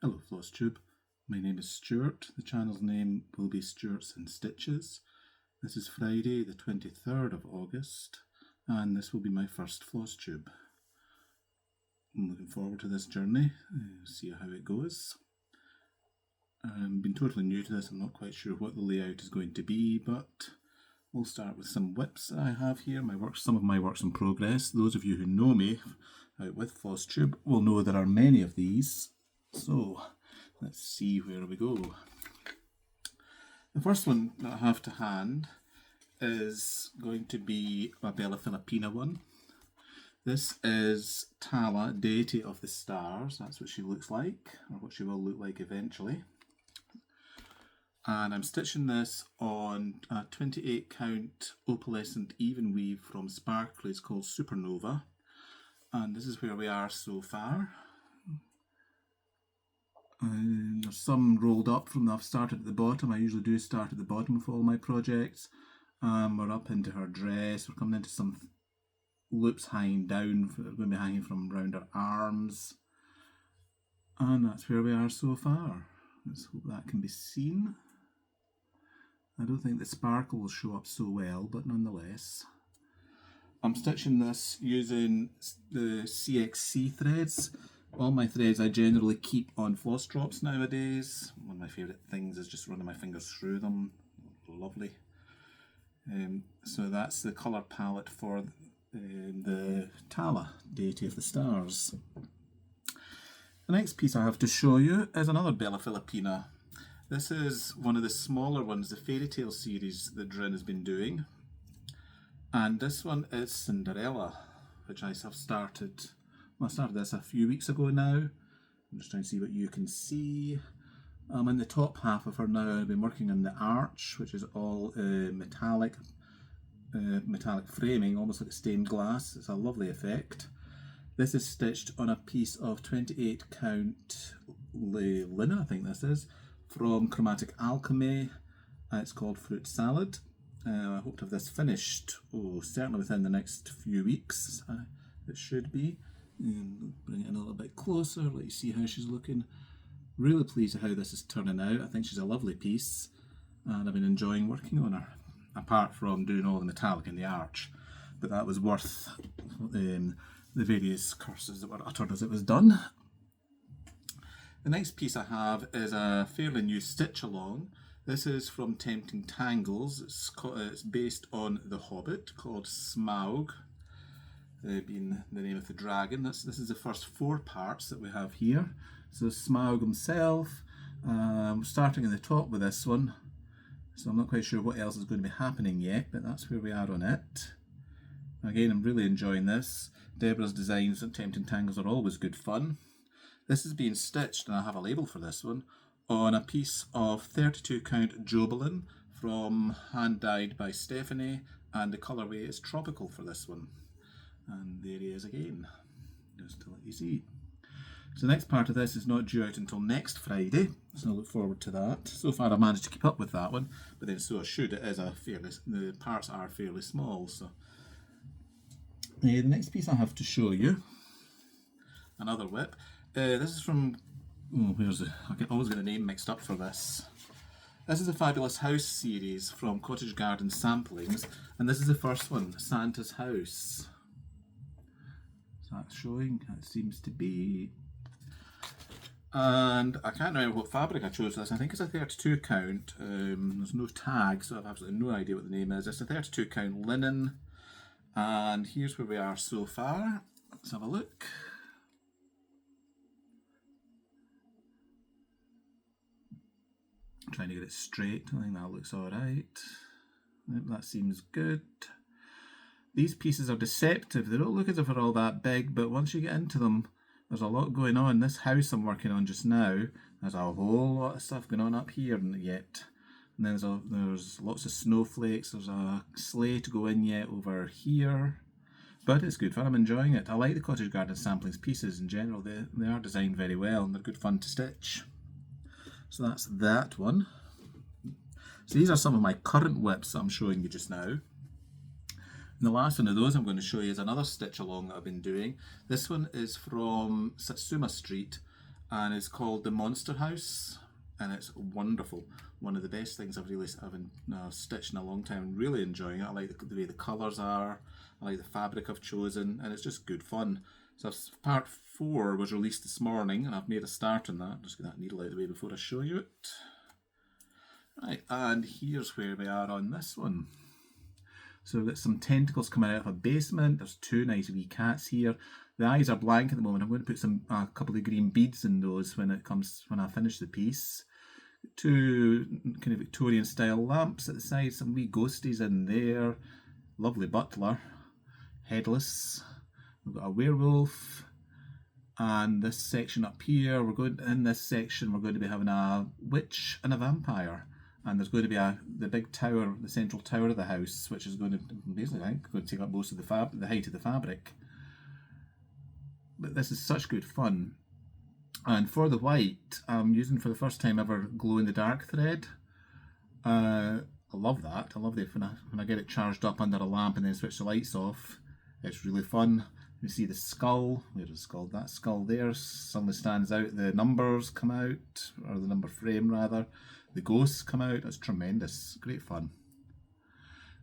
Hello Flosstube, my name is Stuart. The channel's name will be Stuart's in Stitches. This is Friday the 23rd of August and this will be my first Flosstube. I'm looking forward to this journey, see how it goes. I've been totally new to this, I'm not quite sure what the layout is going to be, but we'll start with some whips that I have here, some of my works in progress. Those of you who know me out with Flosstube will know there are many of these. So, let's see where we go. The first one that I have to hand is going to be a Bella Filipina one. This is Tala, Deity of the Stars. That's what she looks like, or what she will look like eventually. And I'm stitching this on a 28 count opalescent even weave from Sparkly's called Supernova. And this is where we are so far. There's some rolled up from I've started at the bottom. I usually do start at the bottom of all my projects. We're up into her dress. We're coming into some loops hanging down. They're going to be hanging from around her arms. And that's where we are so far. Let's hope that can be seen. I don't think the sparkle will show up so well, but nonetheless. I'm stitching this using the CXC threads. All my threads I generally keep on floss drops nowadays. One of my favourite things is just running my fingers through them. Lovely. So that's the colour palette for the Tala, Deity of the Stars. The next piece I have to show you is another Bella Filipina. This is one of the smaller ones, the Fairy Tale series that Drin has been doing. And this one is Cinderella, which I have started. I started this a few weeks ago now. I'm just trying to see what you can see. I'm in the top half of her now. I've been working on the arch, which is all metallic framing, almost like stained glass. It's a lovely effect. This is stitched on a piece of 28 count linen, I think this is, from Chromatic Alchemy. It's called Fruit Salad. I hope to have this finished, certainly within the next few weeks. It should be. And bring it in a little bit closer, let you see how she's looking. Really pleased with how this is turning out. I think she's a lovely piece and I've been enjoying working on her, apart from doing all the metallic in the arch, but that was worth the various curses that were uttered as it was done. The next piece I have is a fairly new stitch along. This is from Tempting Tangles. It's based on The Hobbit, called Smaug. Being the name of the dragon. This is the first 4 parts that we have here. So Smaug himself, starting in the top with this one. So I'm not quite sure what else is going to be happening yet, but that's where we are on it. Again, I'm really enjoying this. Deborah's designs at Tempting Tangles are always good fun. This is being stitched, and I have a label for this one, on a piece of 32 count Jobelin from Hand Dyed by Stephanie, and the colourway is Tropical for this one. And there he is again, just to let you see. So the next part of this is not due out until next Friday, so I look forward to that. So far I've managed to keep up with that one, but then so I should. It is the parts are fairly small. So the next piece I have to show you, another whip. This is from, I always get the name mixed up for this. This is the Fabulous House series from Cottage Garden Samplings, and this is the first one, Santa's House. That's showing, it seems to be. And I can't remember what fabric I chose for this. I think it's a 32 count. There's no tag, so I've absolutely no idea what the name is. It's a 32 count linen. And here's where we are so far. Let's have a look. I'm trying to get it straight. I think that looks alright. That seems good. These pieces are deceptive. They don't look as if they're all that big, but once you get into them, there's a lot going on. This house I'm working on just now, there's a whole lot of stuff going on up here yet. And then there's lots of snowflakes. There's a sleigh to go in yet over here. But it's good fun. I'm enjoying it. I like the Cottage Garden Samplings pieces in general. They are designed very well and they're good fun to stitch. So that's that one. So these are some of my current whips that I'm showing you just now. And the last one of those I'm going to show you is another stitch along that I've been doing. This one is from Satsuma Street and it's called the Monster House, and it's wonderful. One of the best things I've stitched in a long time. I'm really enjoying it. I like the way the colours are. I like the fabric I've chosen, and it's just good fun. So part 4 was released this morning, and I've made a start on that. Just get that needle out of the way before I show you it. Right, and here's where we are on this one. So we've got some tentacles coming out of a basement. There's 2 nice wee cats here. The eyes are blank at the moment. I'm going to put a couple of green beads in those when I finish the piece. 2 kind of Victorian style lamps at the side. Some wee ghosties in there. Lovely butler. Headless. We've got a werewolf. And this section up here, in this section we're going to be having a witch and a vampire. And there's going to be the big tower, the central tower of the house, which is going to basically, I think, going to take up most of the height of the fabric. But this is such good fun. And for the white, I'm using for the first time ever glow-in-the-dark thread. I love that. I love it when I get it charged up under a lamp and then switch the lights off. It's really fun. You see the skull. Where is the skull? That skull there suddenly stands out. The numbers come out, or the number frame rather. The ghosts come out. It's tremendous. Great fun.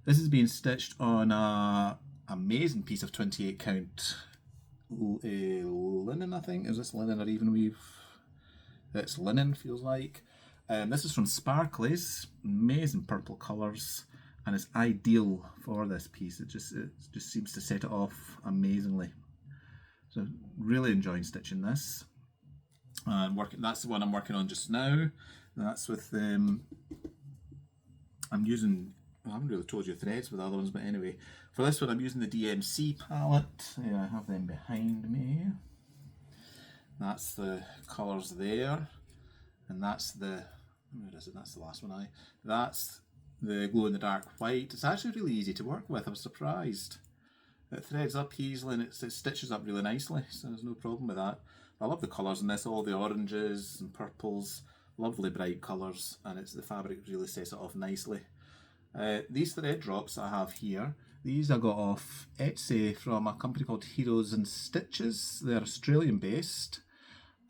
This is being stitched on an amazing piece of 28 count linen, I think. Is this linen or even weave? It's linen, feels like. This is from Sparklies. Amazing purple colours, and it's ideal for this piece. It just seems to set it off amazingly. So really enjoying stitching this. And that's the one I'm working on just now. That's with I'm using, I haven't really told you threads with the other ones, but anyway, for this one I'm using the DMC palette. Yeah, I have them behind me. That's the colours there, and that's the, where is it? That's the last one. That's the glow-in-the-dark white. It's actually really easy to work with. I was surprised. It threads up easily and it stitches up really nicely, so there's no problem with that. I love the colours in this, all the oranges and purples, lovely bright colours, and the fabric really sets it off nicely. These thread drops I have here, these I got off Etsy from a company called Heroes and Stitches. They're Australian based,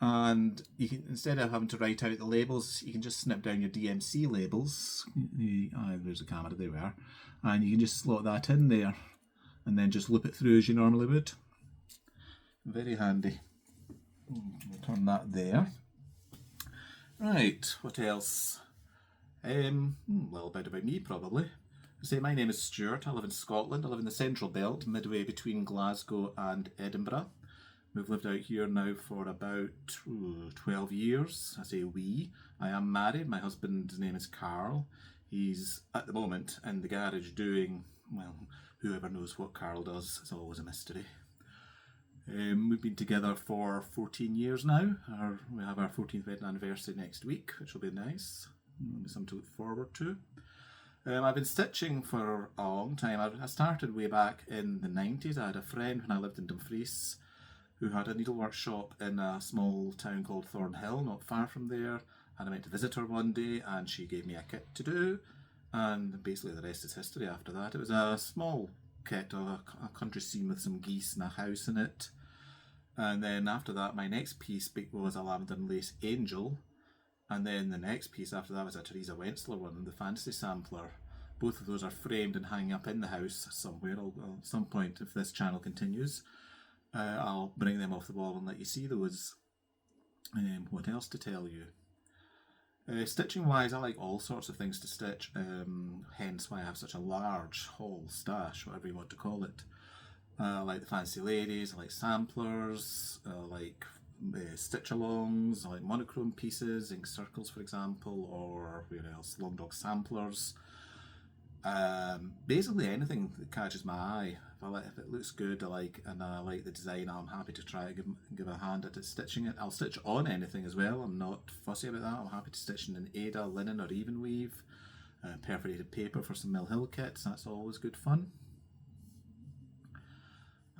and you can, instead of having to write out the labels, you can just snip down your DMC labels. There's a camera, there we are, and you can just slot that in there and then just loop it through as you normally would. Very handy. We'll turn that there. Right, what else? Well, a bit about me probably. My name is Stuart. I live in Scotland. I live in the Central Belt, midway between Glasgow and Edinburgh. We've lived out here now for about 12 years. I say we. I am married. My husband's name is Carl. He's at the moment in the garage doing, well, whoever knows what Carl does. It's always a mystery. We've been together for 14 years now. We have our 14th wedding anniversary next week, which will be nice. Something to look forward to. I've been stitching for a long time. I started way back in the 90s. I had a friend when I lived in Dumfries who had a needlework shop in a small town called Thornhill, not far from there. And I went to visit her one day and she gave me a kit to do. And basically the rest is history after that. It was a small kit of a country scene with some geese and a house in it. And then after that, my next piece was a lavender and lace angel. And then the next piece after that was a Teresa Wentzler one, the fantasy sampler. Both of those are framed and hanging up in the house somewhere. At some point, if this channel continues, I'll bring them off the wall and let you see those. What else to tell you? Stitching wise, I like all sorts of things to stitch, hence why I have such a large haul stash, whatever you want to call it. I like the fancy ladies, I like samplers, I like stitch-alongs, I like monochrome pieces, ink circles for example, or where else, long dog samplers. Basically anything that catches my eye. If it looks good, and I like the design, I'm happy to try to give a hand at stitching it. I'll stitch on anything as well. I'm not fussy about that. I'm happy to stitch in an Ada, linen or even weave. Perforated paper for some Mill Hill kits. That's always good fun.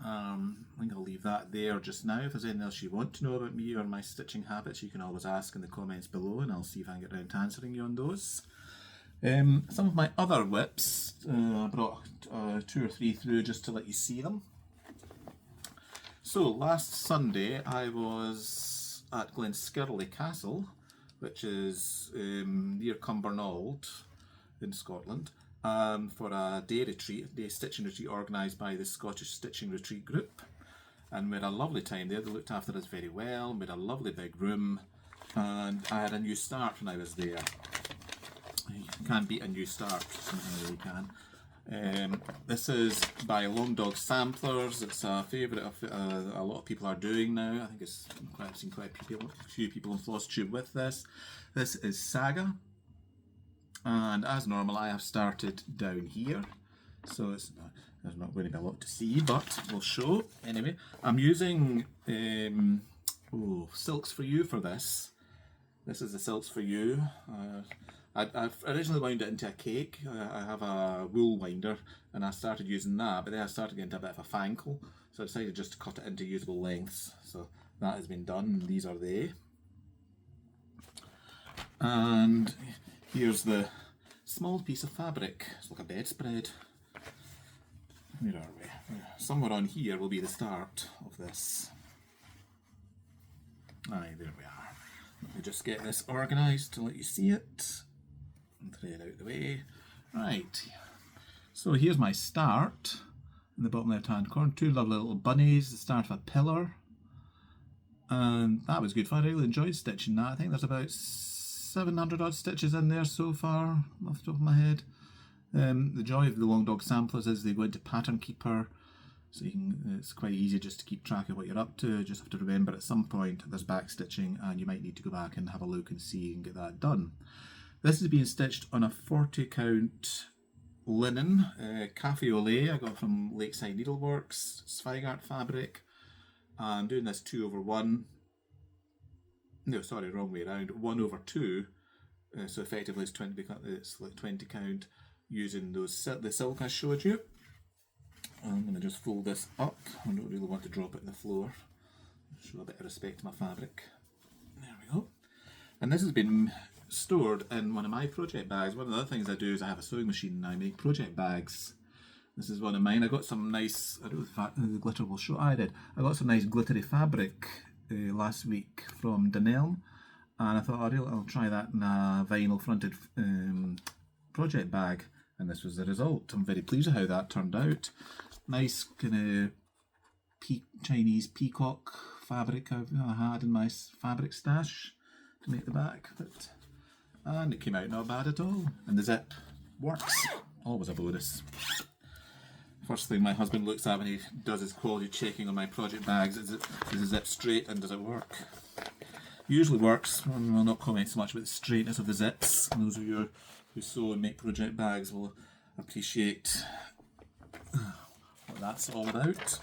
I think I'll leave that there just now. If there's anything else you want to know about me or my stitching habits, you can always ask in the comments below and I'll see if I can get around to answering you on those. Some of my other whips, I brought 2 or 3 through just to let you see them. So last Sunday I was at Glenskirley Castle, which is near Cumbernauld in Scotland, for a day retreat, day stitching retreat organised by the Scottish Stitching Retreat Group. And we had a lovely time there. They looked after us very well. We had a lovely big room, and I had a new start when I was there. You can't beat a new start, somehow you can. This is by Long Dog Samplers. It's a favourite of a lot of people are doing now. I think I've seen quite a few people on Flosstube with this. This is Saga, and as normal I have started down here, so there's not going to be a lot to see, but we'll show anyway. I'm using Silks for You for this. This is the Silks for You. I've originally wound it into a cake. I have a wool winder and I started using that, but then I started getting into a bit of a fankle, so I decided just to cut it into usable lengths. So that has been done. These are they. And here's the small piece of fabric. It's like a bedspread. Where are we? Somewhere on here will be the start of this. Aye, there we are. Let me just get this organised to let you see it. And thread out the way. Right. So here's my start in the bottom left hand corner. Two lovely little bunnies, the start of a pillar. And that was good fun. I really enjoyed stitching that. I think there's about 700 odd stitches in there so far, off the top of my head. The joy of the Long Dog Samplers is they go into Pattern Keeper, so it's quite easy just to keep track of what you're up to. You just have to remember at some point there's back stitching and you might need to go back and have a look and see and get that done. This is being stitched on a 40 count linen, Cafe au lait I got from Lakeside Needleworks, Zweigart fabric. I'm doing this 2/1. No, sorry, wrong way around. 1/2. So effectively it's 20. It's like 20 count. Using the silk I showed you. I'm going to just fold this up. I don't really want to drop it on the floor. Show a bit of respect to my fabric. There we go. And this has been stored in one of my project bags. One of the other things I do is I have a sewing machine and I make project bags. This is one of mine. I got some nice, I don't know if the glitter will show. I did. I got some nice glittery fabric last week from Dunelm, and I thought I'll try that in a vinyl fronted project bag. And this was the result. I'm very pleased with how that turned out. Nice kind of Chinese peacock fabric I had in my fabric stash to make the back. And it came out not bad at all. And the zip works. Always a bonus. First thing my husband looks at when he does his quality checking on my project bags is the zip straight and does it work? Usually works. I'll not comment so much about the straightness of the zips. And those of you who sew and make project bags will appreciate what that's all about.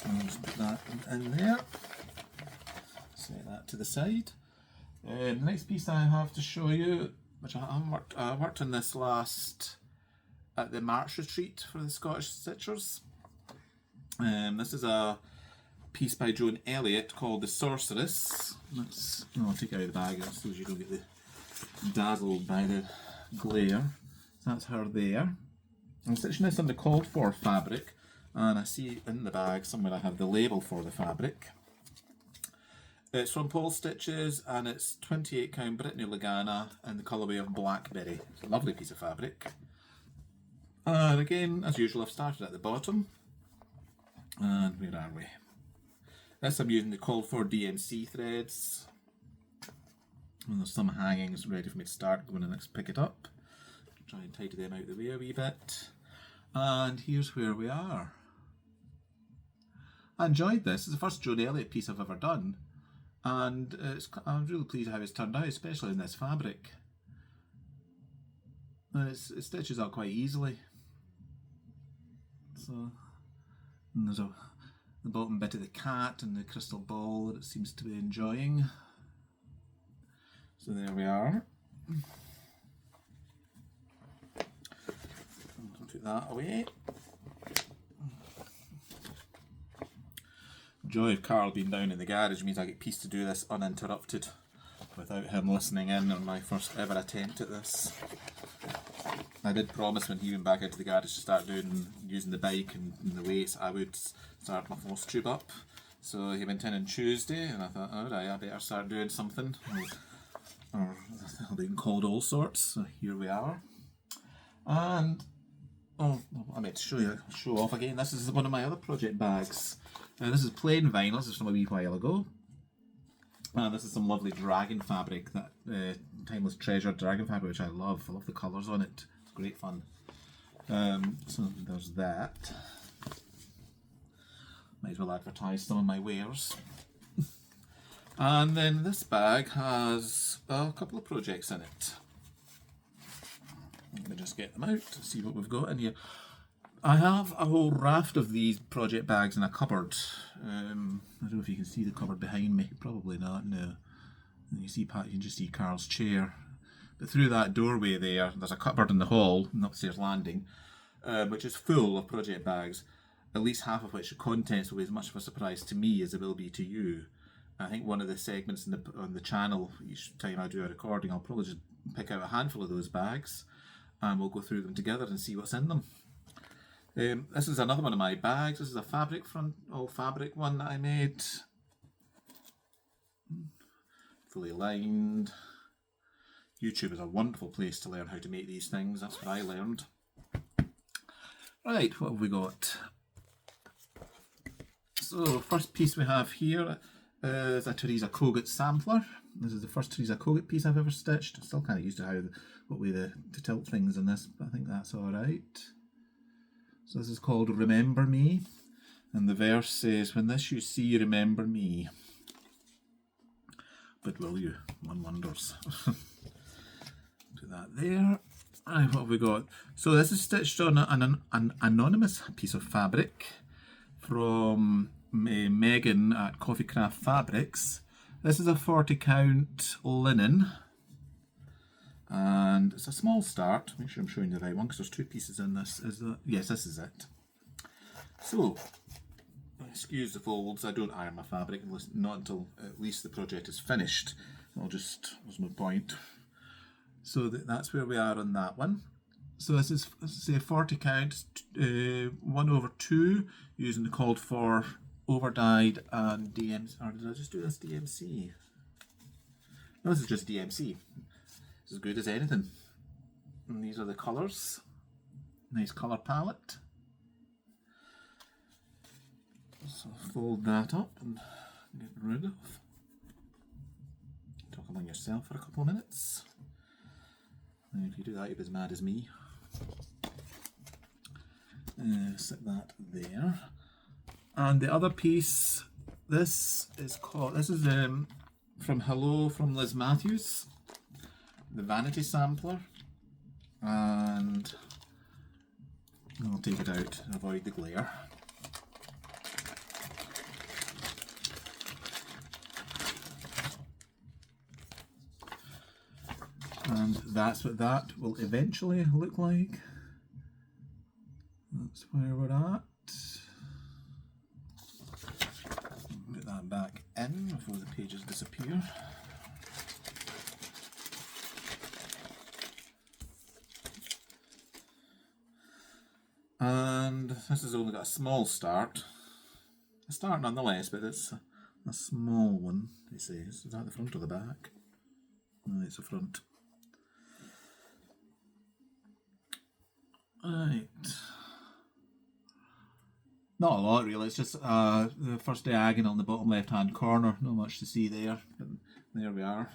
I'll just put that in there. Set that to the side. The next piece I have to show you, which I worked on this at the March retreat for the Scottish Stitchers. This is a piece by Joan Elliott called The Sorceress. I'll take it out of the bag so you don't get dazzled by the glare. So that's her there. I'm stitching this on the called for fabric, and I see in the bag somewhere I have the label for the fabric. It's from Paul Stitches and it's 28 count Brittany Lagana in the colourway of Blackberry. It's a lovely piece of fabric. And again, as usual, I've started at the bottom. And where are we? This I'm using the called for DMC threads. And there's some hangings ready for me to start when I next pick it up. Try and tidy them out of the way a wee bit. And here's where we are. I enjoyed this. It's the first Joan Elliott piece I've ever done. And I'm really pleased how it's turned out, especially in this fabric. And it stitches out quite easily. So, and there's the bottom bit of the cat and the crystal ball that it seems to be enjoying. So there we are. Put that away. Joy of Carl being down in the garage means I get peace to do this uninterrupted without him listening in on my first ever attempt at this. I did promise when he went back into the garage to start using the bike and the weights, I would start my Flosstube up. So he went in on Tuesday, and I thought, all right, I better start doing something. Or I'll be called all sorts. So here we are. And oh, I meant to show off again. This is one of my other project bags. This is plain vinyl. This is from a wee while ago. And this is some lovely dragon fabric, that Timeless Treasure dragon fabric, which I love. I love the colours on it. It's great fun. So there's that. Might as well advertise some of my wares. And then this bag has a couple of projects in it. Let me just get them out to see what we've got in here. I have a whole raft of these project bags in a cupboard. I don't know if you can see the cupboard behind me. Probably not, no. And you can just see Carl's chair. But through that doorway there's a cupboard in the hall, an upstairs landing, which is full of project bags, at least half of which the contents will be as much of a surprise to me as it will be to you. I think one of the segments on the channel, each time I do a recording, I'll probably just pick out a handful of those bags and we'll go through them together and see what's in them. This is another one of my bags. This is a fabric one that I made. Fully lined. YouTube is a wonderful place to learn how to make these things. That's what I learned. Right, what have we got? So, first piece we have here is a Teresa Kogut sampler. This is the first Teresa Kogut piece I've ever stitched. I'm still kind of used to what way to tilt things in this, but I think that's alright. So this is called Remember Me, and the verse says, when this you see, remember me. But will you? One wonders. Put that there. Right, what have we got? So this is stitched on an anonymous piece of fabric from Megan at Coffee Craft Fabrics. This is a 40 count linen. And it's a small start. Make sure I'm showing the right one because there's two pieces in this. Yes, this is it. So, excuse the folds. I don't iron my fabric not until at least the project is finished. There's no point. So that's where we are on that one. So this is, say, 40 count, 1/2, using the called for overdyed and DMC. Or did I just do this DMC? No, this is just DMC. It's as good as anything. And these are the colours. Nice colour palette. So fold that up and get rid of. Talk among yourself for a couple of minutes. And if you do that, you'll be as mad as me. Set that there. And the other piece, this is from Hello from Liz Matthews. The vanity sampler, and I'll take it out to avoid the glare. And that's what that will eventually look like. That's where we're at. Put that back in before the pages disappear. And this has only got a small start. A start nonetheless, but it's a small one, they say. Is that the front or the back? No, it's the front. Right. Not a lot really, it's just the first diagonal in the bottom left hand corner. Not much to see there, but there we are.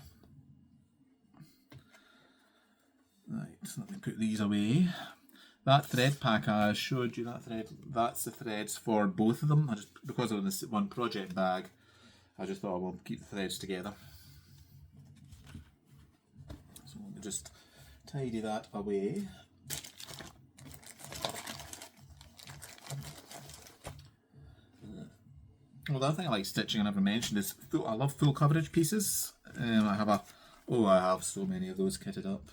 Right, so let me put these away. That thread pack I showed you, that's the threads for both of them. Because of this one project bag, I just thought we'll keep the threads together. So let me just tidy that away. Well, the other thing I like stitching I never mentioned is I love full coverage pieces. I have so many of those kitted up.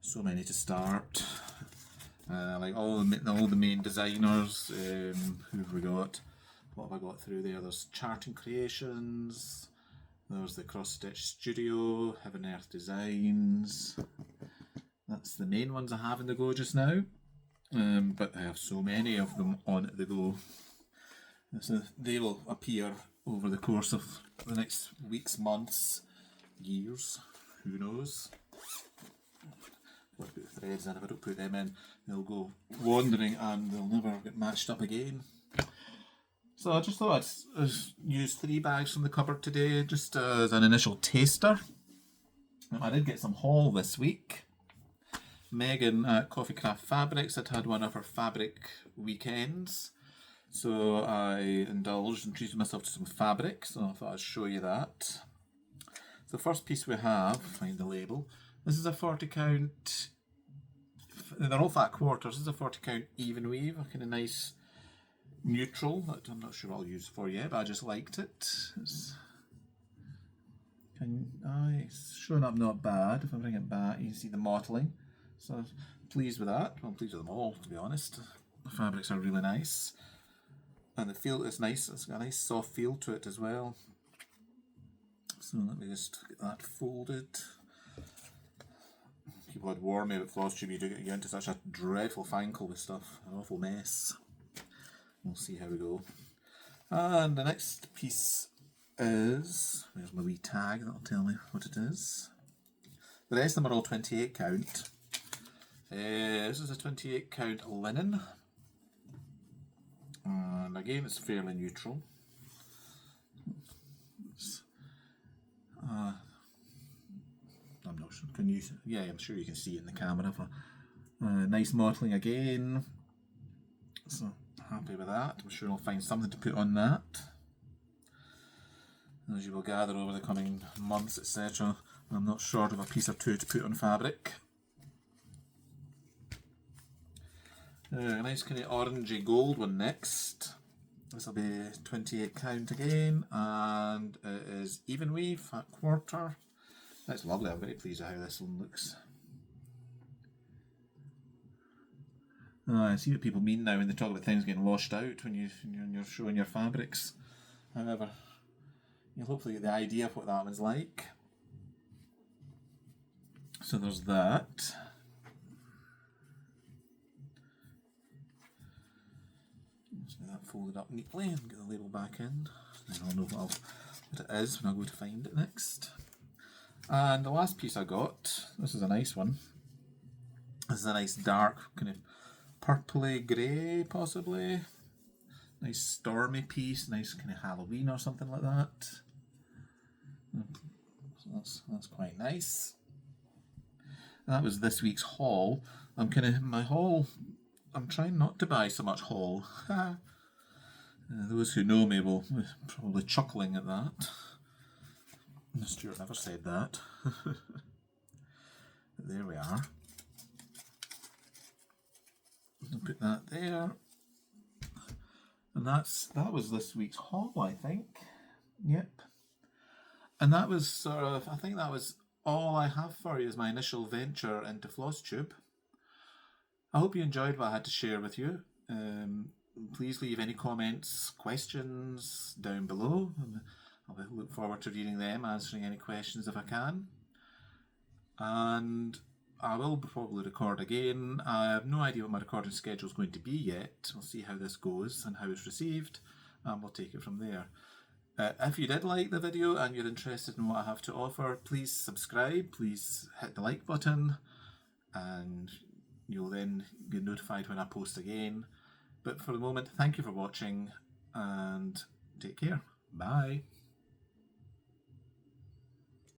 So many to start. Like all the main designers. Who have we got? What have I got through there? There's Charting Creations. There's the Cross Stitch Studio, Heaven Earth Designs. That's the main ones I have in the go just now. But I have so many of them on the go. So they will appear over the course of the next weeks, months, years, who knows. I've got to put the threads in. If I don't put them in, they'll go wandering and they'll never get matched up again. So I just thought I'd use 3 bags from the cupboard today just as an initial taster. I did get some haul this week. Megan at Coffee Craft Fabrics had one of her fabric weekends. So I indulged and treated myself to some fabric, so I thought I'd show you that. So the first piece we have, find the label, this is a 40 count, they're all fat quarters, this is a 40 count even weave, a kind of nice neutral, that I'm not sure what I'll use for yet, but I just liked it. It's showing up not bad. If I bring it back, you can see the mottling. So I'm pleased with that. Well, I'm pleased with them all, to be honest. The fabrics are really nice. And the feel is nice. It's got a nice soft feel to it as well. So let me just get that folded. People had warned me about Flosstube, you do get into such a dreadful finkle with stuff. An awful mess. We'll see how we go. And the next piece is, there's my wee tag that'll tell me what it is. The rest of them are all 28 count. This is a 28 count linen. And again, it's fairly neutral. I'm not sure. Can you? Yeah, I'm sure you can see it in the camera. Nice mottling again. So happy with that. I'm sure I'll find something to put on that. As you will gather over the coming months, etc., I'm not short of a piece or two to put on fabric. A nice kind of orangey gold one next. This will be 28 count again, and it is even weave, fat quarter. That's lovely. I'm very pleased with how this one looks. I see what people mean now when they talk about things getting washed out when you're showing your fabrics. However, you'll hopefully get the idea of what that one's like. So there's that. Just get that folded up neatly and get the label back in. Then I'll know what it is when I go to find it next. And the last piece I got, this is a nice one. This is a nice dark kind of purpley grey possibly. Nice stormy piece, nice kind of Halloween or something like that. So that's quite nice. That was this week's haul. I'm trying not to buy so much haul. Those who know me will be probably chuckling at that. Stuart never said that. But there we are. I'll put that there. And that was this week's haul, I think. Yep. And that was sort of, I think that was all I have for you as my initial venture into Flosstube. I hope you enjoyed what I had to share with you. Please leave any comments, questions down below. I'll look forward to reading them, answering any questions if I can. And I will probably record again. I have no idea what my recording schedule is going to be yet. We'll see how this goes and how it's received, and we'll take it from there. If you did like the video and you're interested in what I have to offer, please subscribe, please hit the like button, and you'll then get notified when I post again. But for the moment, thank you for watching and take care. Bye.